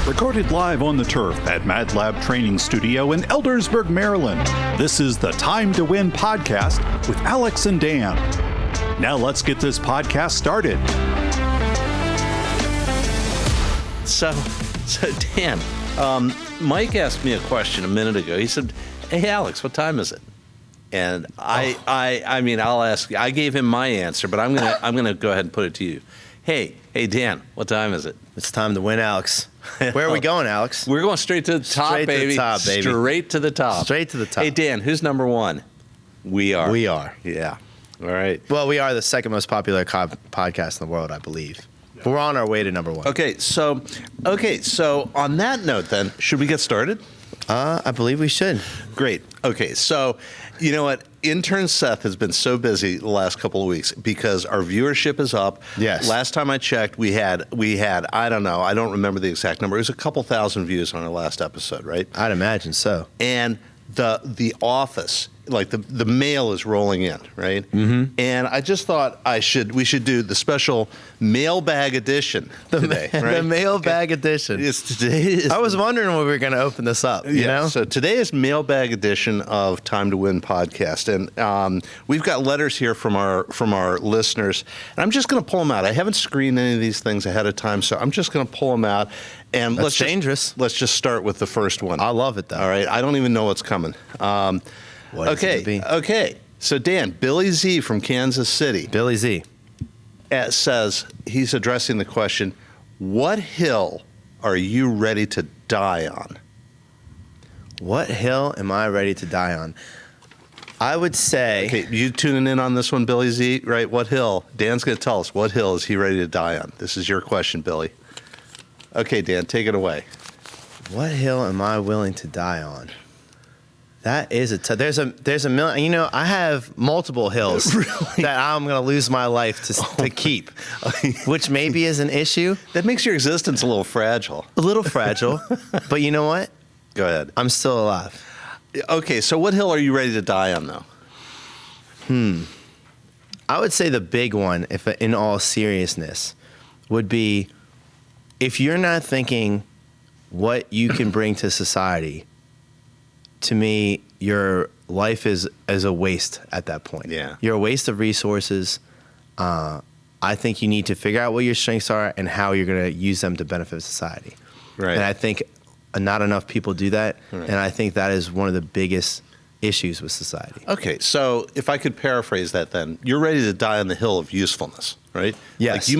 Recorded live on the turf at Mad Lab Training Studio in Eldersburg, Maryland. This is the Time to Win podcast with Alex and Dan. Now let's get this podcast started. So Dan, Mike asked me a question a minute ago. He said, "Hey Alex, what time is it?" And I mean, I'll ask. I gave him my answer, but I'm gonna go ahead and put it to you. Hey Dan, what time is it? It's time to win, Alex. Where are we going, Alex? We're going straight to the top, Straight baby. to the top, baby. Straight to the top. Straight to the top. Hey Dan, who's number one? We are. We are. Yeah. All right. Well, we are the second most popular podcast in the world, I believe. But we're on our way to number one. Okay, so on that note, then, should we get started? I believe we should. Great. Okay, so you know what? Intern Seth has been so busy the last couple of weeks because our viewership is up. Yes. Last time I checked, we had I don't know, I don't remember the exact number. It was a couple thousand views on our last episode, right? I'd imagine so. And the office, like the mail is rolling in, right? Mm-hmm. And I just thought we should do the special Mailbag Edition today, right? The Mailbag Edition. I was wondering when we were going to open this up, you know? So today is Mailbag Edition of Time to Win podcast. And we've got letters here from our listeners. And I'm just going to pull them out. I haven't screened any of these things ahead of time, so I'm just going to pull them out. And That's dangerous. Let's just start with the first one. I love it, though. All right. I don't even know what's coming. Okay. So Dan, Billy Z from Kansas City. Billy Z. Says, he's addressing the question, what hill are you ready to die on? What hill am I ready to die on? I would say... Okay, you tuning in on this one, Billy Z, right? What hill? Dan's going to tell us what hill is he ready to die on. This is your question, Billy. Okay, Dan, take it away. What hill am I willing to die on? That is there's a million. You know, I have multiple hills really? that I'm going to lose my life to keep, which maybe is an issue. That makes your existence a little fragile. A little fragile, but you know what? Go ahead. I'm still alive. Okay, so what hill are you ready to die on, though? I would say the big one, if in all seriousness, would be if you're not thinking what you can bring to society. To me, your life is a waste at that point. Yeah. You're a waste of resources. I think you need to figure out what your strengths are and how you're going to use them to benefit society. Right. And I think not enough people do that. Right. And I think that is one of the biggest issues with society. Okay, so if I could paraphrase that then, you're ready to die on the hill of usefulness, right? Yes. Like you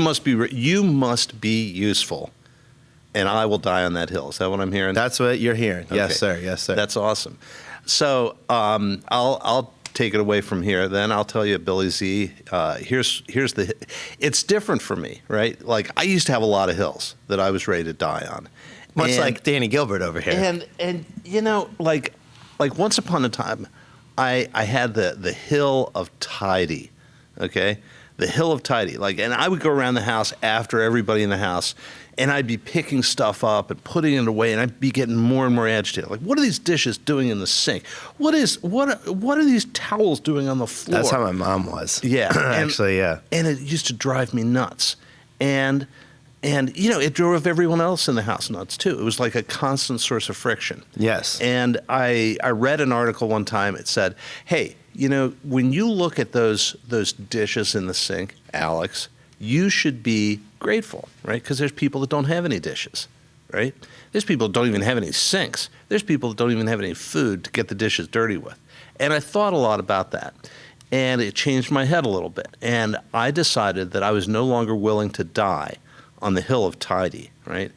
must be useful. And I will die on that hill. Is that what I'm hearing? That's what you're hearing. Okay. Yes, sir. Yes, sir. That's awesome. So I'll take it away from here. Then I'll tell you, Billy Z. It's different for me, right? Like I used to have a lot of hills that I was ready to die on, much like Danny Gilbert over here. And you know, like once upon a time, I had the hill of tidy. Okay. The hill of tidy, and I would go around the house after everybody in the house, and I'd be picking stuff up and putting it away, and I'd be getting more and more agitated. Like, what are these dishes doing in the sink? What are these towels doing on the floor? That's how my mom was. Yeah, actually, yeah. And it used to drive me nuts, and you know, it drove everyone else in the house nuts too. It was like a constant source of friction. Yes. And I read an article one time. It said, "Hey, you know, when you look at those dishes in the sink, Alex, you should be grateful, right? Because there's people that don't have any dishes, right? There's people that don't even have any sinks. There's people that don't even have any food to get the dishes dirty with." And I thought a lot about that. And it changed my head a little bit. And I decided that I was no longer willing to die on the hill of tidy, right?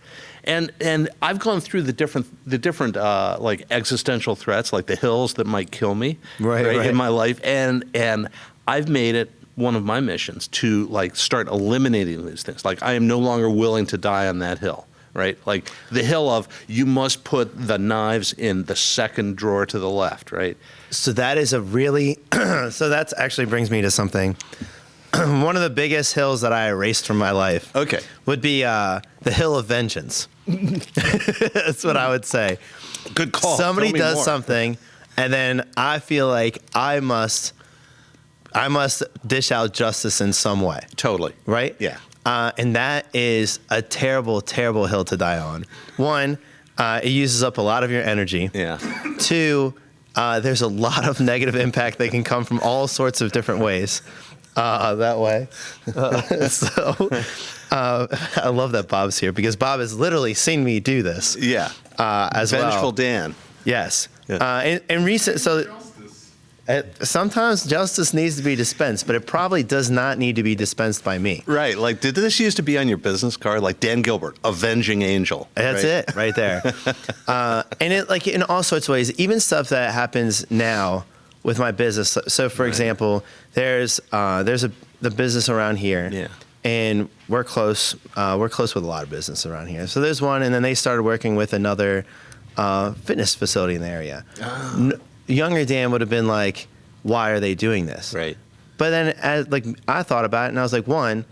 And I've gone through the different like existential threats, like the hills that might kill me, right. in my life, and I've made it one of my missions to start eliminating these things. Like I am no longer willing to die on that hill, right? Like the hill of you must put the knives in the second drawer to the left, right? So that is so that's actually brings me to something. One of the biggest hills that I erased from my life would be the hill of vengeance. That's what I would say. Good call. Somebody does something, and then I feel like I must dish out justice in some way. Totally. Right? Yeah. And that is a terrible, terrible hill to die on. One, it uses up a lot of your energy. Yeah. Two, there's a lot of negative impact that can come from all sorts of different ways that way. I love that Bob's here because Bob has literally seen me do this. Yeah. As Vengeful well. Dan. Yes. Yeah. And recent, so sometimes justice needs to be dispensed, but it probably does not need to be dispensed by me. Right. Like, did this used to be on your business card? Like Dan Gilbert, avenging angel. That's it right there. And it like in all sorts of ways, even stuff that happens now with my business. So for example, there's the business around here. Yeah. And we're close. We're close with a lot of business around here. So there's one, and then they started working with another fitness facility in the area. Younger Dan would have been like, why are they doing this? Right. But then I thought about it and I was like, one,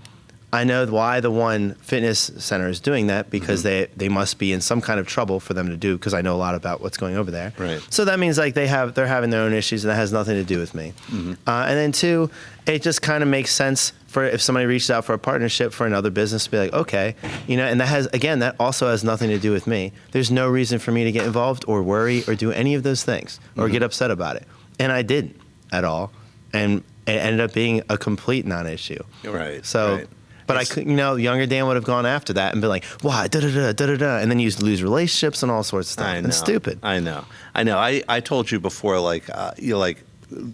I know why the one fitness center is doing that because they must be in some kind of trouble for them to do because I know a lot about what's going over there. Right. So that means like they're having their own issues and that has nothing to do with me. And then two, it just kind of makes sense for if somebody reaches out for a partnership for another business to be like, okay, and that also has nothing to do with me. There's no reason for me to get involved or worry or do any of those things or get upset about it. And I didn't at all. And it ended up being a complete non-issue. Right. So, right. But I could, younger Dan would have gone after that and been like, why, da-da-da, and then you lose relationships and all sorts of stuff. I know. It's stupid. I know. I told you before,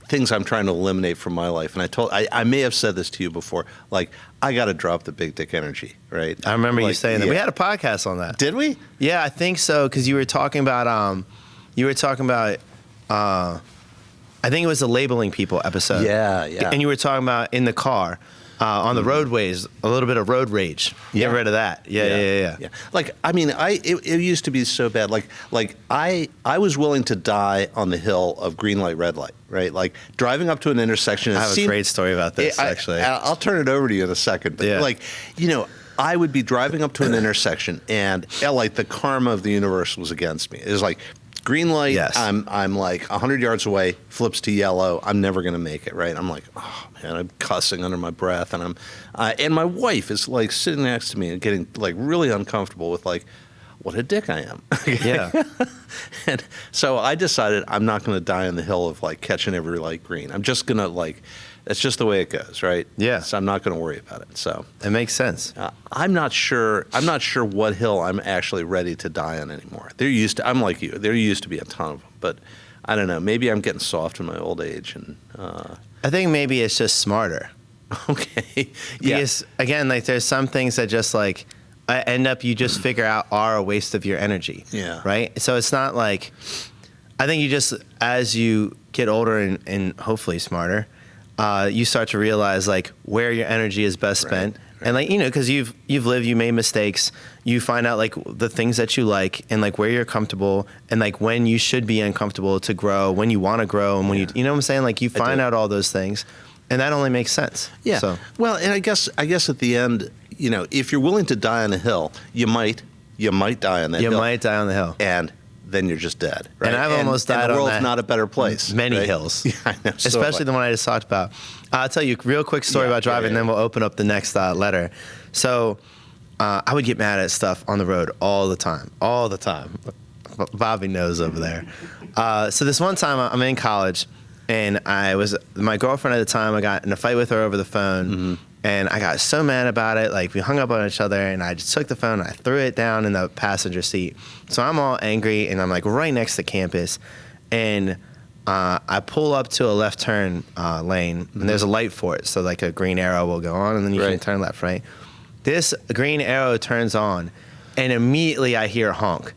things I'm trying to eliminate from my life. And I may have said this to you before, like, I got to drop the big dick energy, right? I remember you saying that. We had a podcast on that. Did we? Yeah, I think so, because you were talking about, I think it was the labeling people episode. Yeah. And you were talking about in the car, on the roadways, a little bit of road rage. Get rid of that. Yeah. Like, I mean, it used to be so bad. Like I was willing to die on the hill of green light, red light, right? Like driving up to an intersection. I have a great story about this, actually. I'll turn it over to you in a second. But I would be driving up to an intersection and like the karma of the universe was against me. It was like, green light, yes. I'm like 100 yards away, flips to yellow. I'm never going to make it, right? I'm like, oh, man, I'm cussing under my breath. And and my wife is like sitting next to me and getting like really uncomfortable with like, what a dick I am. Yeah. And so I decided I'm not going to die on the hill of like catching every light green. I'm just going to like, that's just the way it goes, right? Yeah. So I'm not going to worry about it. So it makes sense. I'm not sure what hill I'm actually ready to die on anymore. I'm like you. There used to be a ton of them, but I don't know. Maybe I'm getting soft in my old age, and I think maybe it's just smarter. Okay. Because again, like there's some things that just like end up you just figure out are a waste of your energy. Yeah. Right. So it's not like I think you just as you get older and hopefully smarter. You start to realize like where your energy is best spent, and like because you've lived, you made mistakes, you find out like the things that you like and like where you're comfortable and like when you should be uncomfortable to grow, when you want to grow, and when you know what I'm saying, like you find out all those things, and that only makes sense. Yeah. So. Well, and I guess at the end, if you're willing to die on a hill, you might die on that hill. You might die on the hill, and then you're just dead. Right? And I've almost died on that. The world's not a better place. Many hills. Yeah, I know. Especially the one I just talked about. I'll tell you a real quick story about driving, and then we'll open up the next letter. So I would get mad at stuff on the road all the time. Bobby knows over there. So this one time I'm in college, and my girlfriend at the time, I got in a fight with her over the phone. And I got so mad about it. Like, we hung up on each other, and I just took the phone and I threw it down in the passenger seat. So I'm all angry, and I'm like right next to campus. And I pull up to a left turn lane, and there's a light for it. So like a green arrow will go on, and then you can turn left, right? This green arrow turns on, and immediately I hear a honk.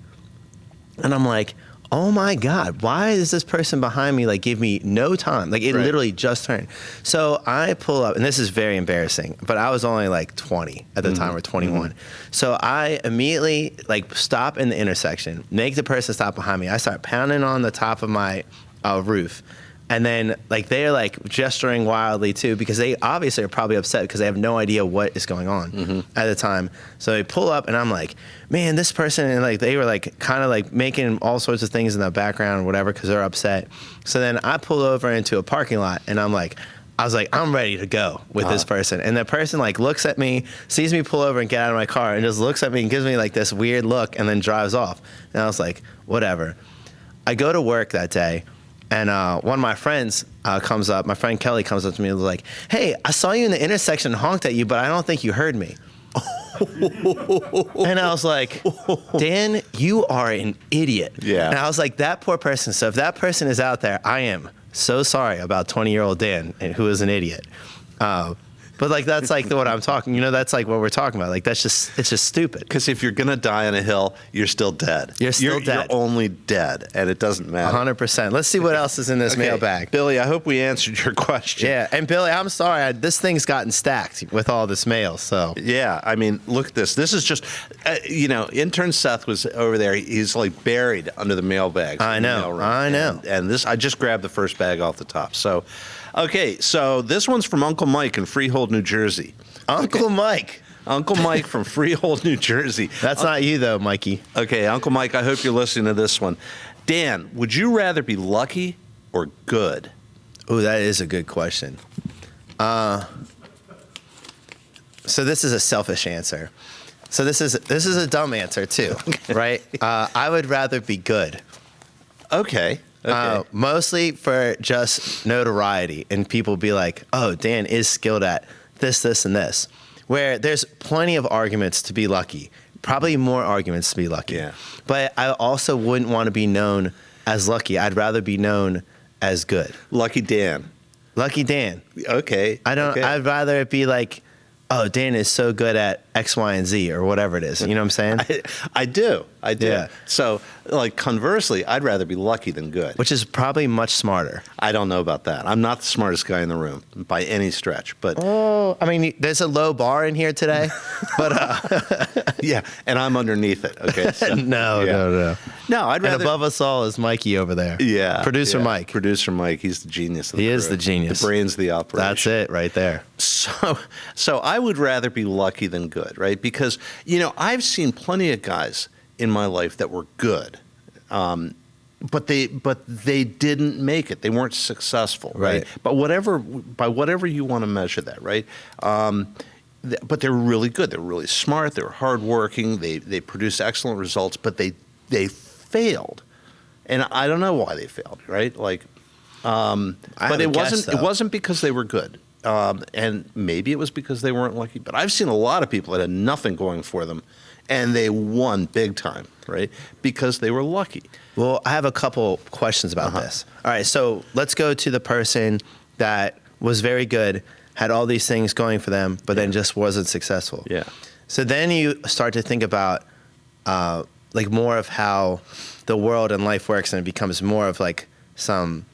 And I'm like, oh my God, why does this person behind me like give me no time? Like it literally just turned. So I pull up, and this is very embarrassing, but I was only like 20 at the time, or 21. So I immediately like stop in the intersection, make the person stop behind me. I start pounding on the top of my roof. And then like they're like gesturing wildly too, because they obviously are probably upset because they have no idea what is going on at the time. So they pull up, and I'm like, man, this person, and like they were like kind of like making all sorts of things in the background or whatever because they're upset. So then I pull over into a parking lot, and I'm like, I was like, I'm ready to go with this person. And the person like looks at me, sees me pull over and get out of my car, and just looks at me and gives me like this weird look and then drives off. And I was like, whatever. I go to work that day, and one of my friends comes up. My friend Kelly comes up to me and was like, hey, I saw you in the intersection and honked at you, but I don't think you heard me. And I was like, Dan, you are an idiot. Yeah. And I was like, that poor person. So if that person is out there, I am so sorry about 20-year-old Dan, who is an idiot. But like that's like what I'm talking. That's like what we're talking about. Like it's just stupid. Because if you're gonna die on a hill, you're still dead. You're still dead. You're only dead, and it doesn't matter. 100%. Let's see what else is in this mailbag. Billy, I hope we answered your question. Yeah, and Billy, I'm sorry. This thing's gotten stacked with all this mail. So yeah, I mean, look at this. This is just, intern Seth was over there. He's like buried under the mailbags. I know. I know. And this, I just grabbed the first bag off the top. So. Okay, so this one's from Uncle Mike in Freehold, New Jersey. Uncle Mike. Uncle Mike from Freehold, New Jersey. That's not you, though, Mikey. Okay, Uncle Mike, I hope you're listening to this one. Dan, would you rather be lucky or good? Oh, that is a good question. So this is a selfish answer. So this is a dumb answer, too, right? I would rather be good. Okay. Mostly for just notoriety, and people be like, oh, Dan is skilled at this, and this. Where there's plenty of arguments to be lucky, probably more arguments to be lucky. Yeah. But I also wouldn't want to be known as lucky. I'd rather be known as good. Lucky Dan. Lucky Dan. Okay. I'd rather it be like, oh, Dan is so good at X, Y, and Z, or whatever it is. You know what I'm saying? I do. Yeah. So, like, conversely, I'd rather be lucky than good. Which is probably much smarter. I don't know about that. I'm not the smartest guy in the room by any stretch. But oh, I mean, there's a low bar in here today. But yeah, and I'm underneath it. Okay. So, no. No, I'd rather. And above us all is Mikey over there. Yeah. Producer Mike. Producer Mike. He's the genius of the He crew. is the genius. The brains of the operation. That's it right there. So I would rather be lucky than good, right? Because, I've seen plenty of guys in my life that were good, but they didn't make it. They weren't successful, right? But by whatever you want to measure that, right? But they were really good. They were really smart. They were hardworking. They produced excellent results, but they failed, and I don't know why they failed, right? Like, but it wasn't because they were good. And maybe it was because they weren't lucky. But I've seen a lot of people that had nothing going for them, and they won big time, right? Because they were lucky. Well, I have a couple questions about this. All right, so let's go to the person that was very good, had all these things going for them, but then just wasn't successful. Yeah. So then you start to think about like more of how the world and life works, and it becomes more of like some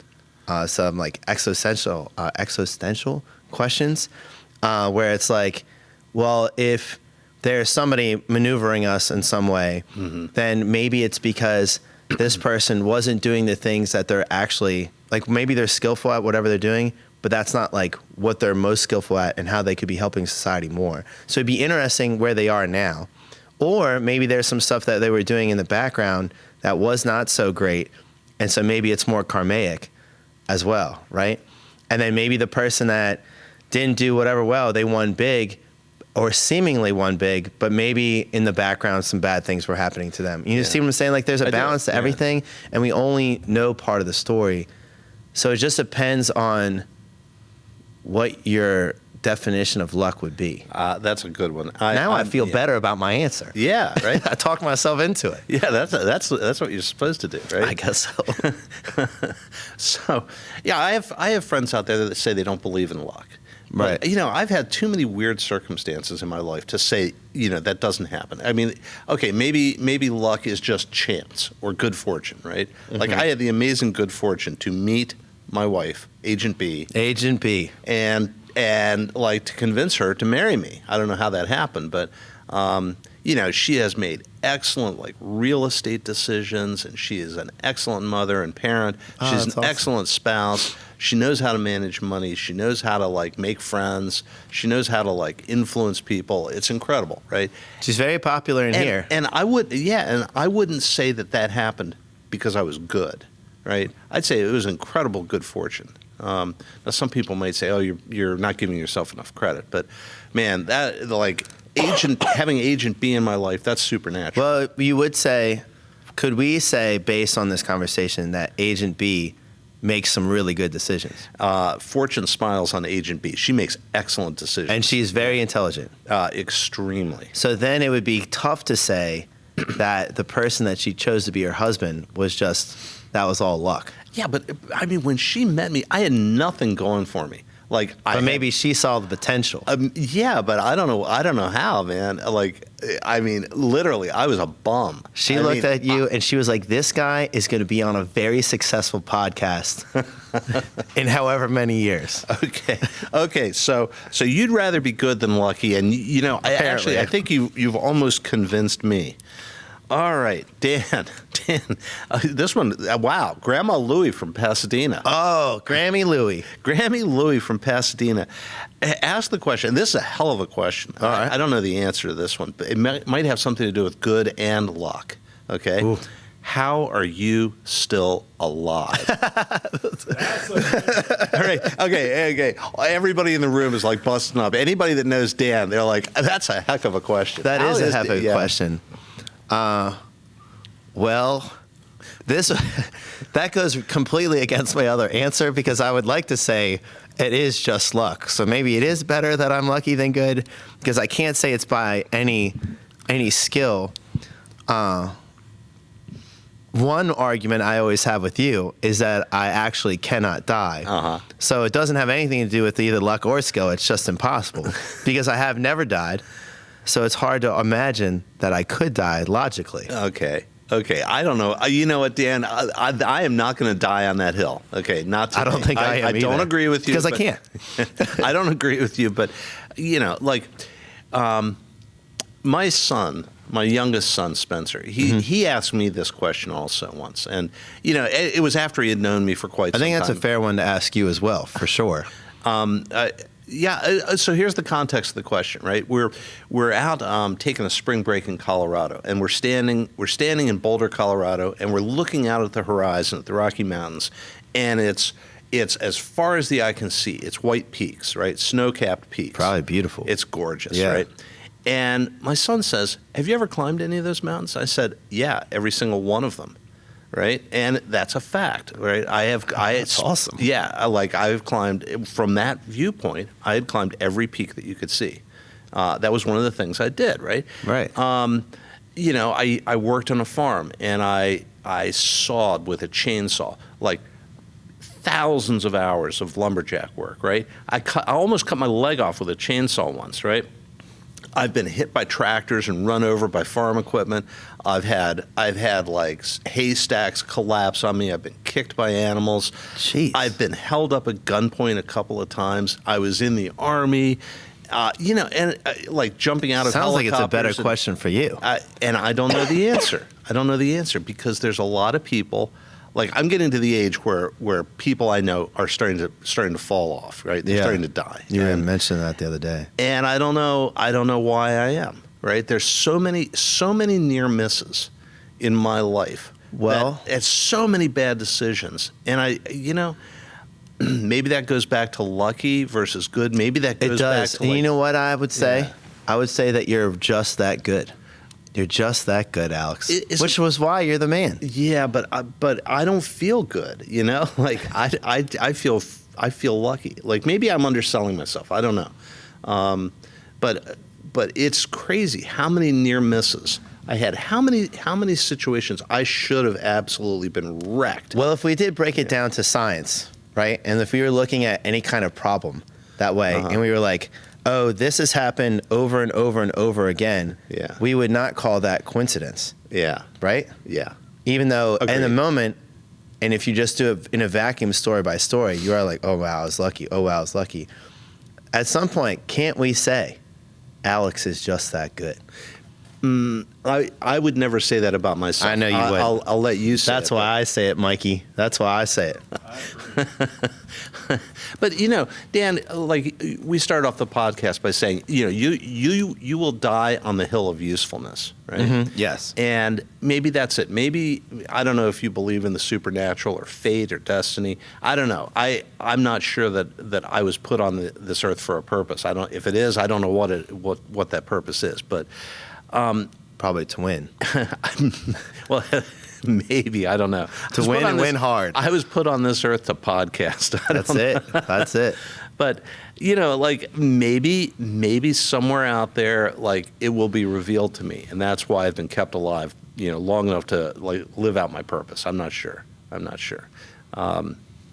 like existential questions, where it's like, well, if there's somebody maneuvering us in some way, then maybe it's because this person wasn't doing the things that they're actually, like maybe they're skillful at whatever they're doing, but that's not like what they're most skillful at and how they could be helping society more. So it'd be interesting where they are now. Or maybe there's some stuff that they were doing in the background that was not so great, and so maybe it's more karmic as well, right? And then maybe the person that didn't do whatever well, they won big or seemingly won big, but maybe in the background some bad things were happening to them. You see what I'm saying? Like there's a balance to everything, and we only know part of the story. So it just depends on what your definition of luck would be. That's a good one. Now I feel better about my answer. Yeah, right? I talked myself into it. Yeah, that's what you're supposed to do, right? I guess so. So, yeah, I have friends out there that say they don't believe in luck. Right. But, I've had too many weird circumstances in my life to say, that doesn't happen. I mean, okay, maybe luck is just chance or good fortune, right? Like I had the amazing good fortune to meet my wife, Agent B. Agent B. And like to convince her to marry me. I don't know how that happened, but she has made excellent like real estate decisions, and she is an excellent mother and parent. She's an excellent spouse. She knows how to manage money. She knows how to like make friends. She knows how to like influence people. It's incredible, right? She's very popular in here. And I wouldn't say that happened because I was good, right? I'd say it was incredible good fortune. Now, some people might say, "Oh, you're not giving yourself enough credit," but man, that like having Agent B in my life, that's supernatural. Well, you would say, could we say, based on this conversation, that Agent B makes some really good decisions? Fortune smiles on Agent B. She makes excellent decisions. And she's very intelligent. Extremely. So then it would be tough to say that the person that she chose to be her husband that was all luck. Yeah, but I mean, when she met me, I had nothing going for me. Like, But maybe she saw the potential. Yeah, but I don't know how, man. Like, I mean, literally, I was a bum. She looked at you and she was like, this guy is going to be on a very successful podcast in however many years. Okay. So you'd rather be good than lucky, and I think you've almost convinced me. All right, Dan, this one, wow, Grandma Louie from Pasadena. Oh, Grammy Louie from Pasadena. Ask the question. This is a hell of a question. All right. I don't know the answer to this one, but it might have something to do with good and luck. Okay? Ooh. How are you still alive? All right. Okay. Everybody in the room is like busting up. Anybody that knows Dan, they're like, that's a heck of a question. That is a heck of a question. Well, that goes completely against my other answer, because I would like to say it is just luck. So maybe it is better that I'm lucky than good, because I can't say it's by any skill. One argument I always have with you is that I actually cannot die. Uh-huh. So it doesn't have anything to do with either luck or skill. It's just impossible because I have never died. So it's hard to imagine that I could die logically. Okay. I don't know. You know what, Dan? I am not going to die on that hill. Okay, not today. I don't think I am I don't either. agree with you. Because I can't. I don't agree with you, but, my son, my youngest son, Spencer, he asked me this question also once. And, it was after he had known me for quite some time. I think that's a fair one to ask you as well, for sure. So here's the context of the question, right? We're out taking a spring break in Colorado, and we're standing in Boulder, Colorado, and we're looking out at the horizon at the Rocky Mountains, and it's as far as the eye can see. It's white peaks, right? Snow-capped peaks. Probably beautiful. It's gorgeous, Yeah. right? And my son says, "Have you ever climbed any of those mountains?" I said, "Yeah, every single one of them." Right, and that's a fact, right? That's awesome. Yeah, I've climbed from that viewpoint. I had climbed every peak that you could see. That was one of the things I did, right? Right. I worked on a farm, and I sawed with a chainsaw, like thousands of hours of lumberjack work, right? I almost cut my leg off with a chainsaw once, right? I've been hit by tractors and run over by farm equipment. I've had like haystacks collapse on me. I've been kicked by animals. Jeez. I've been held up at gunpoint a couple of times. I was in the Army, and like jumping out of Sounds like it's a better helicopters question for you. and I don't know the answer. I don't know the answer because there's a lot of people. Like, I'm getting to the age where people I know are starting to fall off, right? They're starting to die. You were mentioning that the other day. And I don't know why I am, right? There's so many near misses in my life. Well, it's so many bad decisions. And maybe that goes back to lucky versus good. Maybe that goes back to And you know what I would say? Yeah. I would say that you're just that good. You're just that good, Alex. Which was why you're the man. Yeah, but I don't feel good, Like I feel lucky. Like maybe I'm underselling myself. I don't know. But it's crazy how many near misses I had. How many situations I should have absolutely been wrecked. Well, if we did break it down to science, right? And if we were looking at any kind of problem that way, and we were like, oh, this has happened over and over and over again, Yeah. we would not call that coincidence. Yeah. Right? Yeah. Even though Agreed. in the moment, and if you just do it in a vacuum story by story, you are like, oh, wow, I was lucky. Oh, wow, I was lucky. At some point, can't we say Alex is just that good? I would never say that about myself. I know you would. I'll let you say That's it. why I say it, Mikey. That's why I say it. But Dan, like we started off the podcast by saying, you will die on the hill of usefulness, right? Mm-hmm. Yes. And maybe that's it. Maybe, I don't know if you believe in the supernatural or fate or destiny. I don't know. I'm not sure that I was put on this earth for a purpose. If it is, I don't know what that purpose is. But probably to win. well. Maybe, I don't know. To win and win hard. I was put on this earth to podcast. That's it. But, like maybe somewhere out there, like it will be revealed to me. And that's why I've been kept alive, long enough to like live out my purpose. I'm not sure.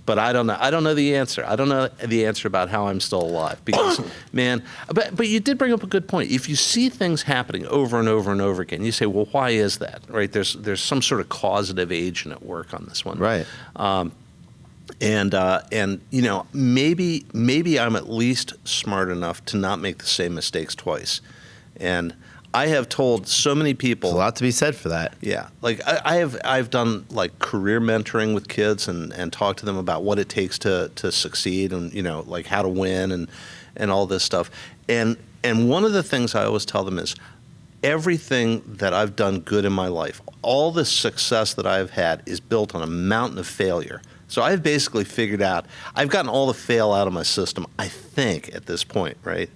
But I don't know. I don't know the answer. I don't know the answer about how I'm still alive because, man, but you did bring up a good point. If you see things happening over and over and over again, you say, well, why is that, right? There's some sort of causative agent at work on this one. Right. And maybe I'm at least smart enough to not make the same mistakes twice. And I have told so many people. There's a lot to be said for that. Yeah, like I've done like career mentoring with kids and talked to them about what it takes to succeed and like how to win and all this stuff. And one of the things I always tell them is everything that I've done good in my life, all the success that I've had is built on a mountain of failure. So I've basically figured out I've gotten all the fail out of my system. I think at this point, right?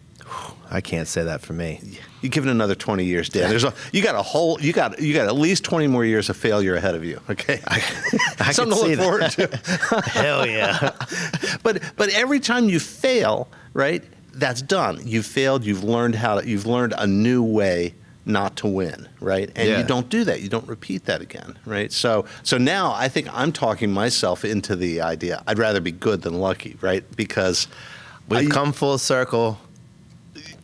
I can't say that for me. You give it another 20 years, Dan. You got at least 20 more years of failure ahead of you. Okay, I something to look forward to. Hell yeah! But every time you fail, right? That's done. You've failed. You've learned a new way not to win, right? And you don't do that. You don't repeat that again, right? So now I think I'm talking myself into the idea. I'd rather be good than lucky, right? Because we've come full circle.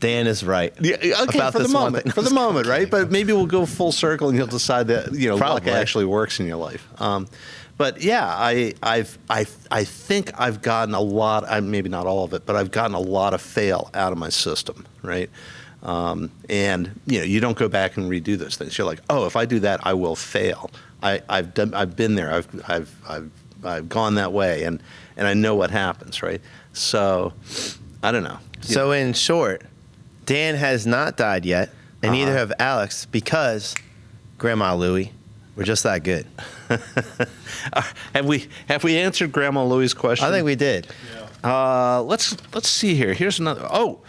Dan is right. Yeah, okay, for the moment, right? But maybe we'll go full circle and you'll decide that luck actually works in your life. But yeah, I think I've gotten a lot. Maybe not all of it, but I've gotten a lot of fail out of my system, right? And you don't go back and redo those things. You're like, oh, if I do that, I will fail. I've been there. I've gone that way, and I know what happens, right? So I don't know. So in short, Dan has not died yet, and neither have Alex, because Grandma Louie, we're just that good. Have we answered Grandma Louie's question? I think we did. Yeah. Let's see here. Here's another. Oh,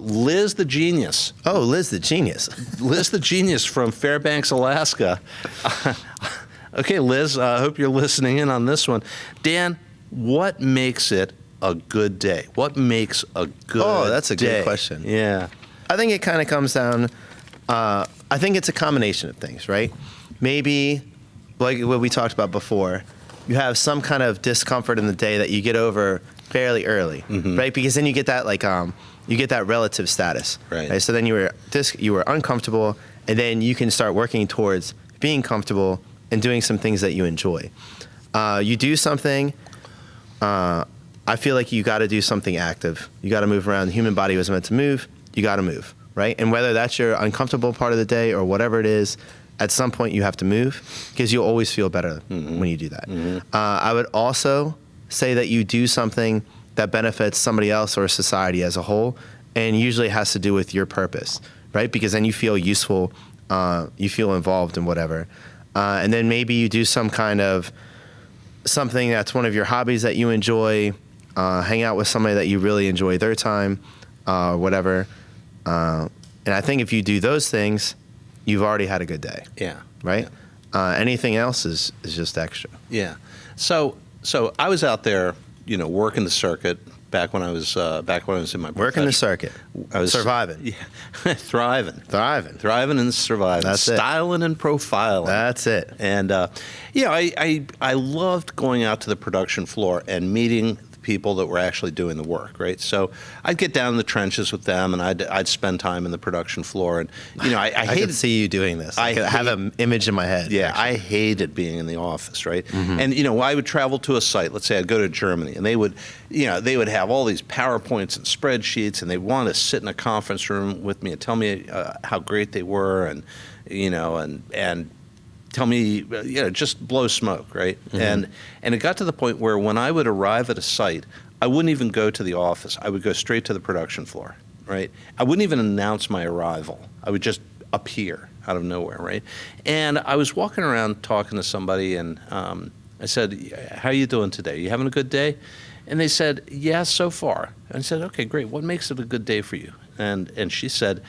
Liz the Genius. Oh, Liz the Genius. Liz the Genius from Fairbanks, Alaska. Okay, Liz, I hope you're listening in on this one. Dan, what makes it a good day? What makes a good day? Oh, that's a good question. Yeah. I think it kind of comes down, I think it's a combination of things, right? Maybe, like what we talked about before, you have some kind of discomfort in the day that you get over fairly early, right? Because then you get that you get that relative status, right? So then you were uncomfortable, and then you can start working towards being comfortable and doing some things that you enjoy. You do something. I feel like you got to do something active. You got to move around. The human body was meant to move. You got to move, right? And whether that's your uncomfortable part of the day or whatever it is, at some point you have to move because you'll always feel better when you do that. I would also say that you do something that benefits somebody else or society as a whole, and usually it has to do with your purpose, right? Because then you feel useful, you feel involved in whatever. And then maybe you do some kind of something that's one of your hobbies that you enjoy, hang out with somebody that you really enjoy their time, whatever. And I think if you do those things, you've already had a good day. Yeah. Right? Yeah. Anything else is just extra. Yeah. So I was out there, working the circuit back when I was in my working the circuit. I was surviving. Yeah. Thriving and surviving. That's Styling and profiling. That's it. And I loved going out to the production floor and meeting people that were actually doing the work, right? So I'd get down in the trenches with them, and I'd spend time in the production floor, and I hated could see you doing this. I have an image in my head. Yeah, actually. I hated being in the office, right? And I would travel to a site. Let's say I'd go to Germany, and they would have all these PowerPoints and spreadsheets, and they'd want to sit in a conference room with me and tell me how great they were, and tell me, just blow smoke, right? And it got to the point where when I would arrive at a site, I wouldn't even go to the office. I would go straight to the production floor, right? I wouldn't even announce my arrival. I would just appear out of nowhere, right? And I was walking around talking to somebody, and I said, how are you doing today? You having a good day? And they said, yeah, so far. And I said, okay, great. What makes it a good day for you? And she said,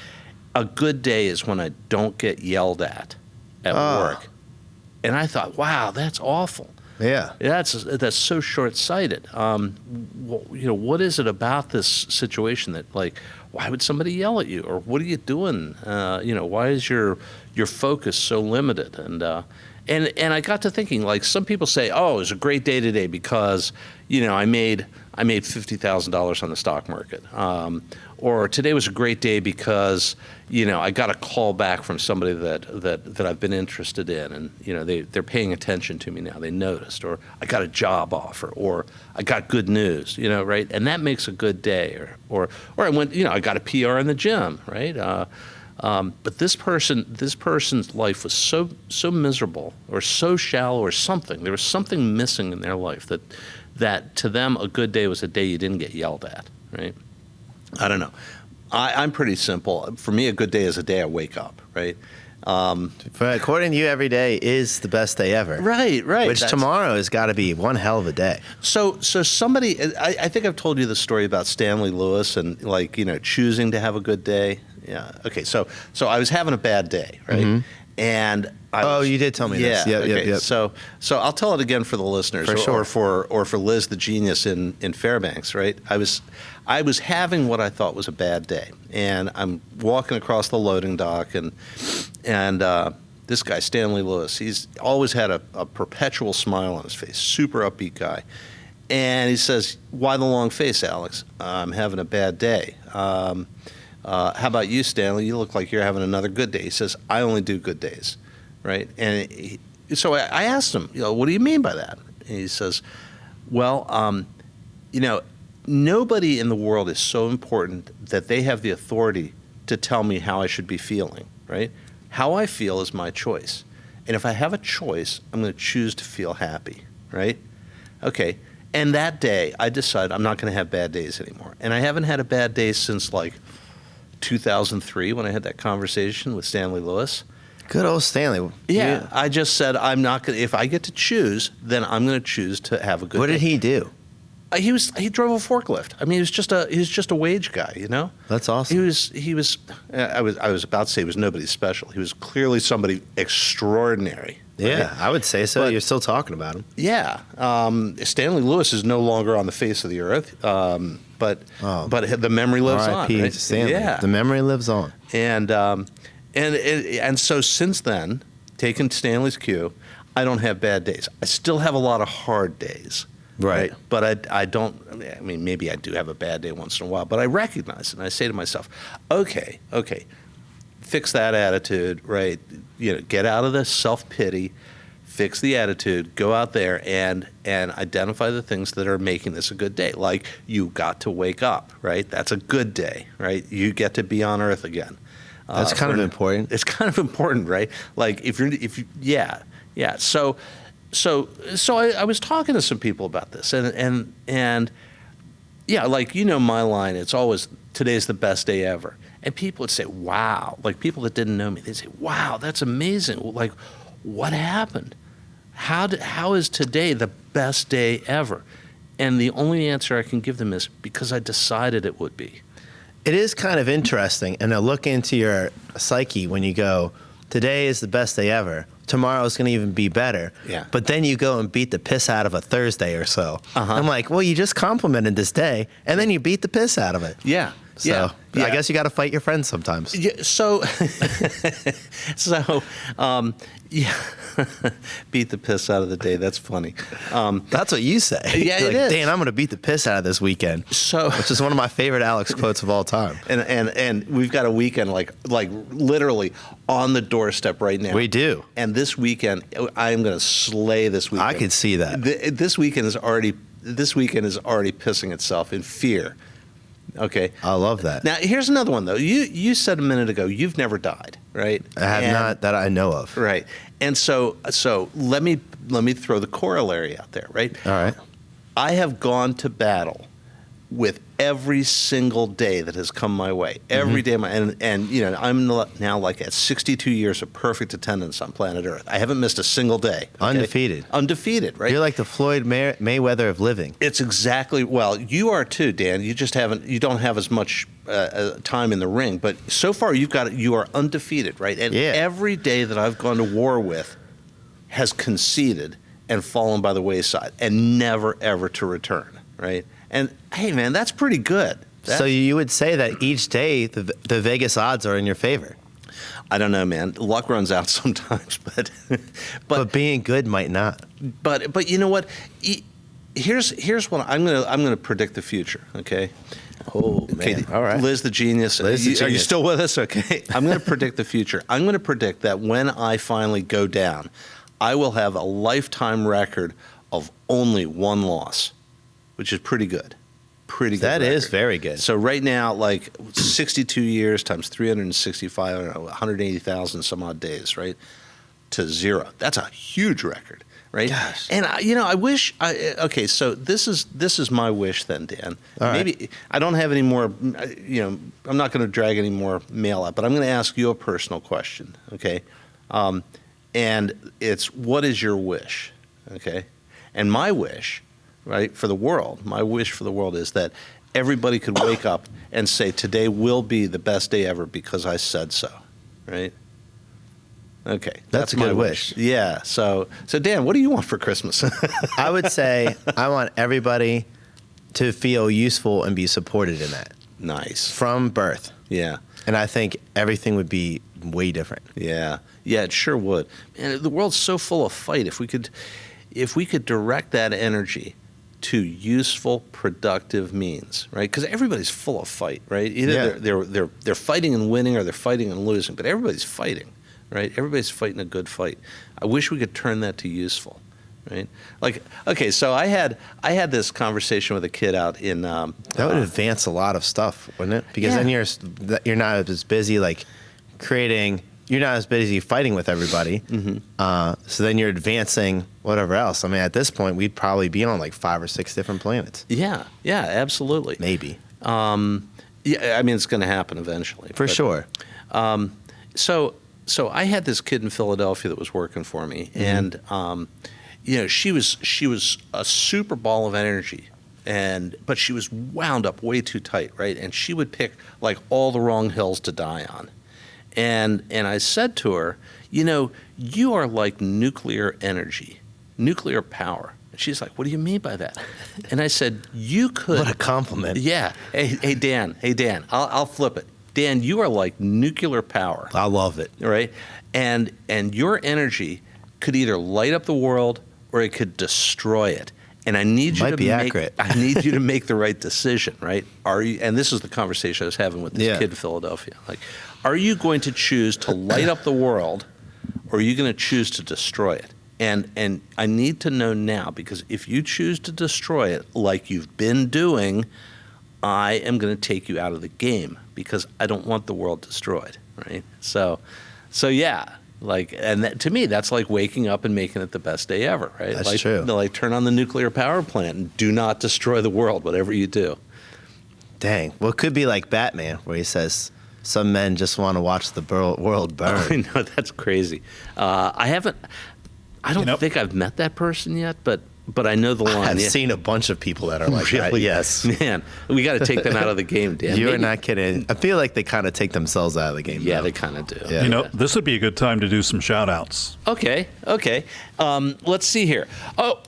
a good day is when I don't get yelled at work. And I thought, wow, that's awful. Yeah. That's so short-sighted. What is it about this situation that, like, why would somebody yell at you, or what are you doing? Why is your focus so limited? And I got to thinking, like, some people say, oh, it was a great day today because I made $50,000 on the stock market. Or today was a great day because, I got a call back from somebody that I've been interested in, and, they're paying attention to me now. They noticed. Or I got a job offer, or I got good news, right? And that makes a good day. Or I went, I got a PR in the gym, right? But this person's life was so miserable, or so shallow, or something. There was something missing in their life that to them a good day was a day you didn't get yelled at, right? I don't know. I'm pretty simple. For me, a good day is a day I wake up, right? But according to you, every day is the best day ever. Right. Which tomorrow has got to be one hell of a day. So somebody, I think I've told you the story about Stanley Lewis and, like, choosing to have a good day. Yeah. Okay. So I was having a bad day, right? And you did tell me this. Yeah. Yep. So I'll tell it again for the listeners, or for Liz the genius in Fairbanks, right? I was having what I thought was a bad day, and I'm walking across the loading dock, and this guy Stanley Lewis, he's always had a perpetual smile on his face, super upbeat guy, and he says, "Why the long face, Alex? I'm having a bad day. How about you, Stanley? You look like you're having another good day." He says, "I only do good days," right? And so I asked him, what do you mean by that? And he says, well, nobody in the world is so important that they have the authority to tell me how I should be feeling, right? How I feel is my choice. And if I have a choice, I'm going to choose to feel happy, right? Okay. And that day, I decided I'm not going to have bad days anymore. And I haven't had a bad day since, like, 2003 when I had that conversation with Stanley Lewis. Good old Stanley. Yeah. I just said, I'm not going to, if I get to choose, then I'm going to choose to have a good day. What did he do? He drove a forklift. I mean, he was just a wage guy, That's awesome. He was I was about to say he was nobody special. He was clearly somebody extraordinary. Yeah, right? I would say so. But, you're still talking about him. Yeah. Stanley Lewis is no longer on the face of the earth, but the memory lives on. R.I.P. Stanley. Yeah. The memory lives on. And so since then, taking Stanley's cue, I don't have bad days. I still have a lot of hard days. Right. But I don't, I mean, maybe I do have a bad day once in a while, but I recognize it and I say to myself, okay, fix that attitude, right? Get out of the self-pity, fix the attitude, go out there and identify the things that are making this a good day. Like, you got to wake up, right? That's a good day, right? You get to be on Earth again. That's kind of important. It's kind of important, right? Like, yeah. So I was talking to some people about this, and yeah, like, my line, it's always, today's the best day ever. And people would say, wow, like, people that didn't know me, they'd say, wow, that's amazing. Like, what happened? How is today the best day ever? And the only answer I can give them is because I decided it would be. It is kind of interesting, and to look into your psyche when you go, today is the best day ever. Tomorrow's going to even be better. Yeah. But then you go and beat the piss out of a Thursday or so. I'm like, well, you just complimented this day, and then you beat the piss out of it. Yeah. So I guess you got to fight your friends sometimes. Yeah, so beat the piss out of the day. That's funny. That's what you say. Yeah, You're it like, is. Dan, I'm going to beat the piss out of this weekend. Which is one of my favorite Alex quotes of all time. And we've got a weekend like literally on the doorstep right now. We do. And this weekend, I am going to slay this weekend. I could see that. This weekend is already pissing itself in fear. Okay. I love that. Now, here's another one, though. You said a minute ago, you've never died, right? I have not that I know of. Right. And so let me throw the corollary out there, right? All right. I have gone to battle with every single day that has come my way. Every day, and you know, I'm now like at 62 years of perfect attendance on planet Earth. I haven't missed a single day. Okay? Undefeated, right? You're like the Floyd Mayweather of living. It's exactly, well, you are too, Dan. You just you don't have as much time in the ring, but so far you are undefeated, right? And every day that I've gone to war with has conceded and fallen by the wayside and never ever to return, right? And hey, man, that's pretty good. So you would say that each day the Vegas odds are in your favor. I don't know, man. Luck runs out sometimes, but being good might not. But you know what? Here's what I'm gonna predict the future. Okay. Oh, okay, man. All right. Liz the genius. Are you still with us? Okay. I'm going to predict the future. I'm going to predict that when I finally go down, I will have a lifetime record of only one loss, which is pretty good. Pretty good. That record. is very good. So right now, like 62 years times 365, I don't know, 180,000 some odd days, right? To zero. That's a huge record, right? Gosh. And I wish. Okay, so this is my wish then, Dan. All Maybe right. I don't have any more. I'm not going to drag any more mail out, but I'm going to ask you a personal question. Okay, and it's, what is your wish? Okay, and my wish, right, for the world, my wish for the world is that everybody could wake up and say, today will be the best day ever because I said so, right? Okay. That's a my good wish. Yeah. So Dan, what do you want for Christmas? I would say I want everybody to feel useful and be supported in that. Nice. From birth. Yeah. And I think everything would be way different. Yeah. Yeah, it sure would. Man, the world's so full of fight. If we could direct that energy to useful, productive means, right? Because everybody's full of fight, right? Either they're fighting and winning, or they're fighting and losing. But everybody's fighting, right? Everybody's fighting a good fight. I wish we could turn that to useful, right? Like, okay, so I had this conversation with a kid out in that would advance a lot of stuff, wouldn't it? Because then you're not as busy like creating. You're not as busy fighting with everybody. So then you're advancing whatever else. I mean, at this point, we'd probably be on like 5 or 6 different planets. Yeah, absolutely. Maybe. Yeah, I mean, it's going to happen eventually. For sure. So I had this kid in Philadelphia that was working for me, and she was a super ball of energy, but she was wound up way too tight, right? And she would pick like all the wrong hills to die on. And I said to her, you are like nuclear energy, nuclear power. And she's like, what do you mean by that? And I said, you could. What a compliment. Yeah. Hey, Dan, I'll flip it. Dan, you are like nuclear power. I love it. Right? And your energy could either light up the world or it could destroy it. And I need you to make the right decision, right? And this is the conversation I was having with this kid in Philadelphia. Like, are you going to choose to light up the world, or are you going to choose to destroy it? And I need to know now, because if you choose to destroy it like you've been doing, I am going to take you out of the game, because I don't want the world destroyed, right? So yeah. Like, and to me, that's like waking up and making it the best day ever, right? That's true. Like, turn on the nuclear power plant and do not destroy the world, whatever you do. Dang. Well, it could be like Batman, where he says, some men just want to watch the world burn. I know, that's crazy. I don't think I've met that person yet, but I know the line. I've seen a bunch of people that are like really? that. Yes. Man, we got to take them out of the game, Dan. You're not kidding. I feel like they kind of take themselves out of the game. Yeah, though. they kind of do. Yeah. This would be a good time to do some shout outs. Okay. Let's see here. Oh,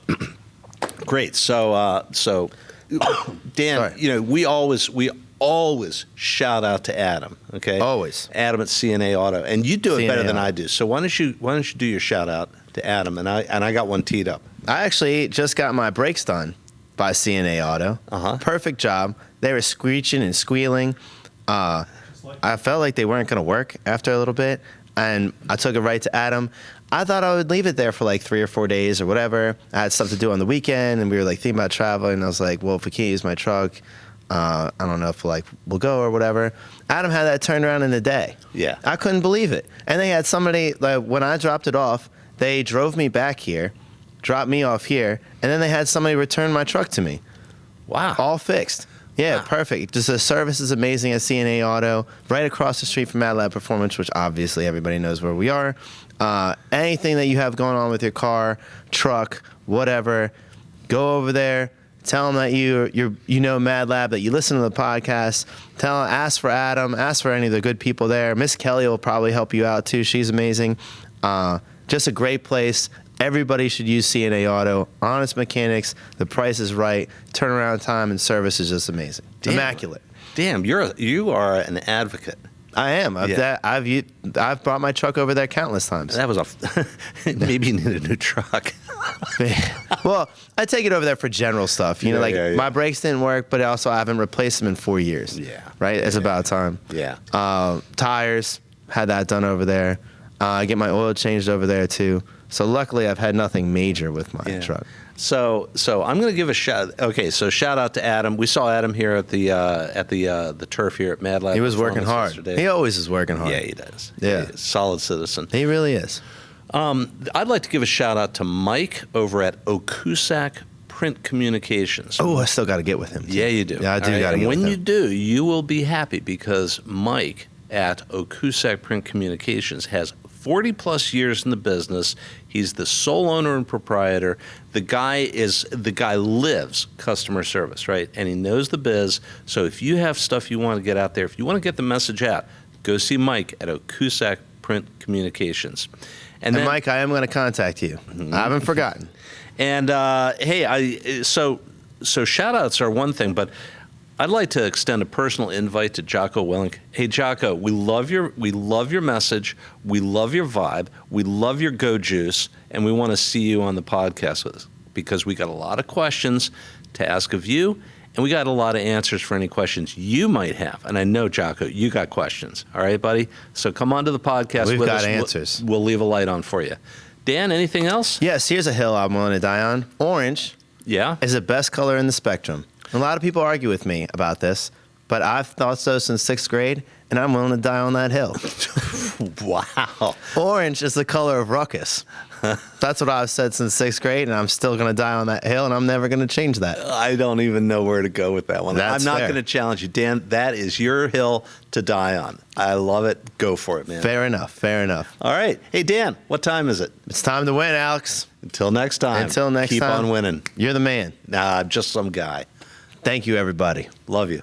great. So Dan, Sorry. we always shout out to Adam. Okay. Always. Adam at CNA Auto, and you do it CNA better than Auto. I do. So why don't you do your shout out to Adam, and I got one teed up. I actually just got my brakes done by CNA Auto. Perfect job. They were screeching and squealing. I felt like they weren't going to work after a little bit, and I took it right to Adam. I thought I would leave it there for like 3 or 4 days or whatever. I had stuff to do on the weekend, and we were like thinking about traveling. And I was like, well, if we can't use my truck, I don't know if we'll go or whatever. Adam had that turned around in a day. Yeah. I couldn't believe it. And they had somebody, when I dropped it off, they drove me back here, dropped me off here, and then they had somebody return my truck to me. Wow. All fixed. Yeah, Wow. perfect. Just the service is amazing at CNA Auto, right across the street from Mad Lab Performance, which obviously everybody knows where we are. Anything that you have going on with your car, truck, whatever, go over there. Tell them that you know Mad Lab, that you listen to the podcast. Ask for Adam, ask for any of the good people there. Miss Kelly will probably help you out too. She's amazing. Just a great place. Everybody should use CNA Auto. Honest mechanics. The price is right. Turnaround time and service is just amazing. Damn. Immaculate. Damn, you are an advocate. I am. Yeah. I've brought my truck over there countless times. That was maybe you need a new truck. Well, I take it over there for general stuff. Yeah. My brakes didn't work, but also I haven't replaced them in 4 years. Yeah. Right? It's about time. Yeah. Tires, had that done over there. I get my oil changed over there too. So luckily I've had nothing major with my truck. So I'm going to give a shout. Okay, so shout out to Adam. We saw Adam here at the turf here at Mad Lab. He was working hard. Yesterday. He always is working hard. Yeah, he does. Yeah. He is. Solid citizen. He really is. I'd like to give a shout out to Mike over at Okusak Print Communications. Oh, I still got to get with him too. Yeah, you do. Yeah, I do All got to and get with him. when you do, you will be happy because Mike at Okusak Print Communications has 40 plus years in the business. He's the sole owner and proprietor. The guy lives customer service, right? And he knows the biz. So if you have stuff you want to get out there, if you want to get the message out, go see Mike at Okusak Print Communications. And then, Mike, I am going to contact you. I haven't forgotten. And hey, so shout outs are one thing, but I'd like to extend a personal invite to Jocko Willink. Hey, Jocko, we love your message. We love your vibe. We love your go juice, and we want to see you on the podcast with us because we got a lot of questions to ask of you, and we got a lot of answers for any questions you might have. And I know, Jocko, you got questions. All right, buddy? So come on to the podcast We've with got us. answers. We'll leave a light on for you. Dan, anything else? Yes, here's a hill I'm willing to die on. Orange Yeah? is the best color in the spectrum. A lot of people argue with me about this, but I've thought so since 6th grade, and I'm willing to die on that hill. Wow. Orange is the color of ruckus. That's what I've said since 6th grade, and I'm still going to die on that hill, and I'm never going to change that. I don't even know where to go with that one. That's I'm not fair. going to challenge you. Dan, that is your hill to die on. I love it. Go for it, man. Fair enough. Fair enough. All right. Hey, Dan, what time is it? It's time to win, Alex. Until next time. Until next Keep time. on winning. You're the man. Nah, I'm just some guy. Thank you, everybody. Love you.